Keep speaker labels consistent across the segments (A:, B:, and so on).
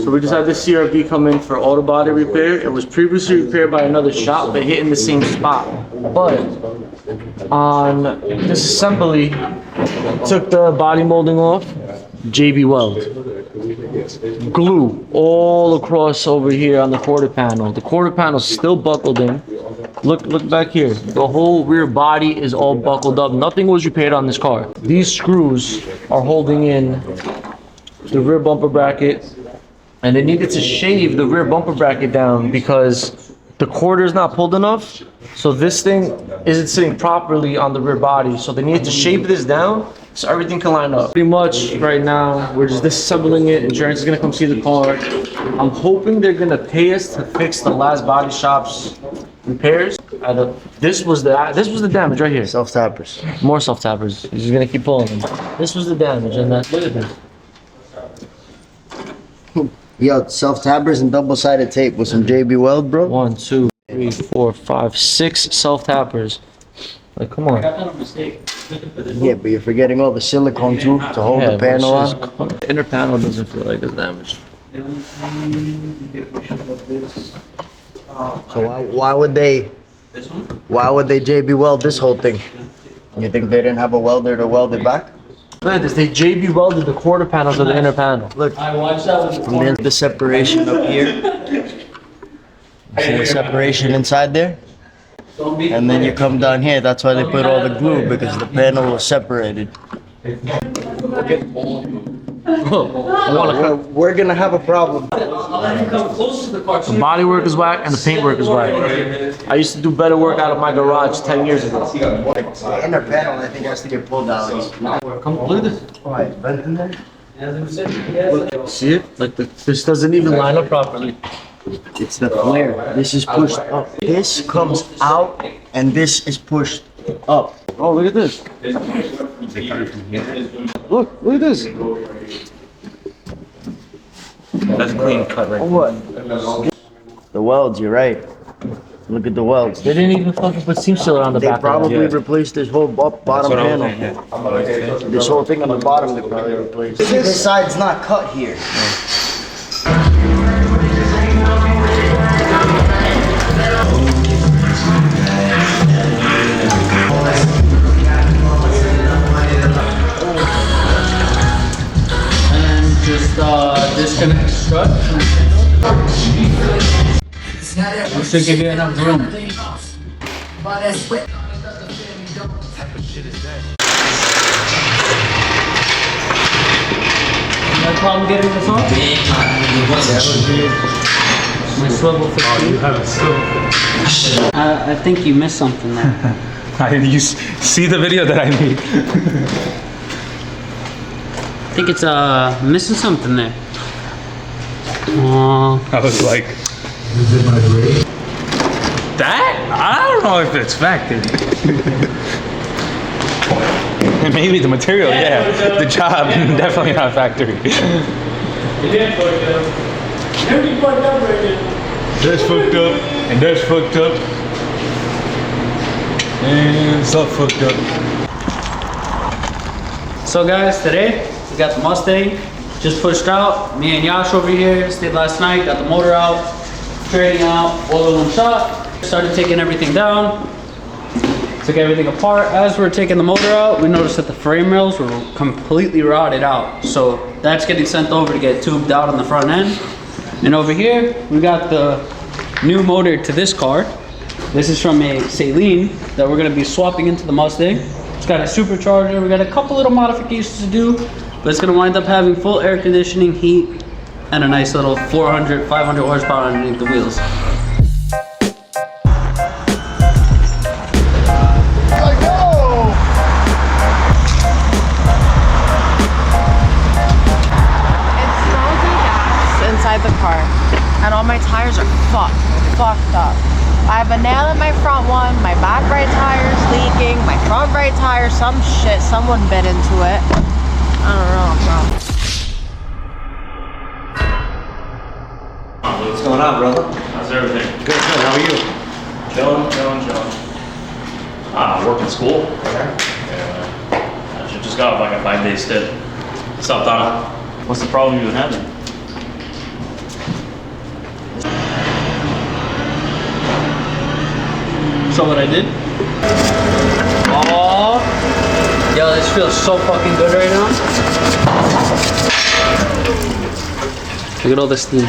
A: So we just had the CRV come in for auto body repair. It was previously repaired by another shop, but hitting the same spot. But on this assembly, took the body molding off, JB Weld. Glue all across over here on the quarter panel. The quarter panel's still buckled in. Look back here. The whole rear body is all buckled up. Nothing was repaired on this car. These screws are holding in the rear bumper bracket, and they needed to shave the rear bumper bracket down because the quarter is not pulled enough. So this thing isn't sitting properly on the rear body. So they needed to shave this down so everything can line up. Pretty much right now, we're just disassembling it. Insurance is gonna come see the car. I'm hoping they're gonna pay us to fix the last body shop's repairs. This was the damage right here.
B: Self-tappers.
A: More self-tappers. You're just gonna keep pulling them. This was the damage, and look at this.
B: Yo, self-tappers and double-sided tape with some JB Weld, bro.
A: 1, 2, 3, 4, 5, 6 self-tappers. Like, come on.
B: Yeah, but you're forgetting all the silicone too to hold the panel on.
A: The inner panel doesn't feel like it's damaged.
B: So why would they JB Weld this whole thing? You think they didn't have a welder to weld it back?
A: Look at this. They JB welded the quarter panel to the inner panel.
B: Look, and there's the separation up here. See the separation inside there? And then you come down here. That's why they put all the glue, because the panel was separated. We're gonna have a problem.
A: The body work is whack and the paint work is whack. I used to do better work out of my garage 10 years ago.
B: The inner panel, I think, has to get pulled out.
A: Come look at this.
B: Why, it's bent in there?
A: Look, see it? Like this doesn't even line up properly.
B: It's the flare. This is pushed up. This comes out, and this is pushed up.
A: Oh, look at this. Look at this. That's clean cut right
B: What? The welds, you're right. Look at the welds.
A: They didn't even fucking put seam sealer on the
B: They
A: back.
B: probably replaced this whole bottom panel. This whole thing on the bottom they probably replaced. This side's not cut here.
A: Disconnect strut. This should give you enough room. No problem getting this off? My swivel 15.
C: Oh, you have a swivel.
D: I think you missed something there.
C: You see the video that I made?
D: I think it's missing something there.
C: I was like, that? I don't know if it's factory. Maybe the material, yeah. The job, definitely not factory. That's fucked up, and that's fucked up, and it's all fucked up.
D: So guys, today we got the Mustang just pushed out. Me and Yash over here stayed last night, got the motor out, trading out, all in one shot. Started taking everything down, took everything apart. As we're taking the motor out, we noticed that the frame rails were completely rotted out. So that's getting sent over to get tubed out on the front end. And over here, we got the new motor to this car. This is from a Saline that we're gonna be swapping into the Mustang. It's got a supercharger. We got a couple little modifications to do, but it's gonna wind up having full air conditioning, heat, and a nice little 400, 500 horsepower underneath the wheels.
E: The car, and all my tires are fucked up. I have a nail in my front one, my back right tire's leaking, my front right tire, some shit, someone bit into it. I don't know, bro.
F: What's going on, brother? How's everything?
B: Good, how are you?
F: Chilling. Working school. Yeah. I just got off like a 5-day stint. What's up, Donna? What's the problem you've been having?
D: Saw what I did? Oh, yo, this feels so fucking good right now. Look at all this steam.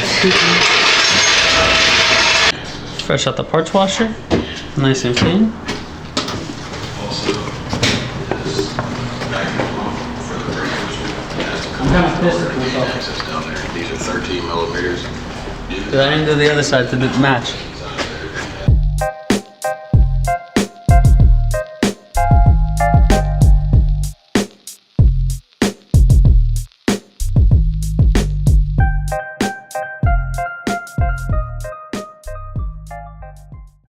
D: Fresh out the parts washer, nice and clean. I'm kind of pissed at myself.
G: These are 13 millimeters.
D: Dude, I didn't do the other side to match.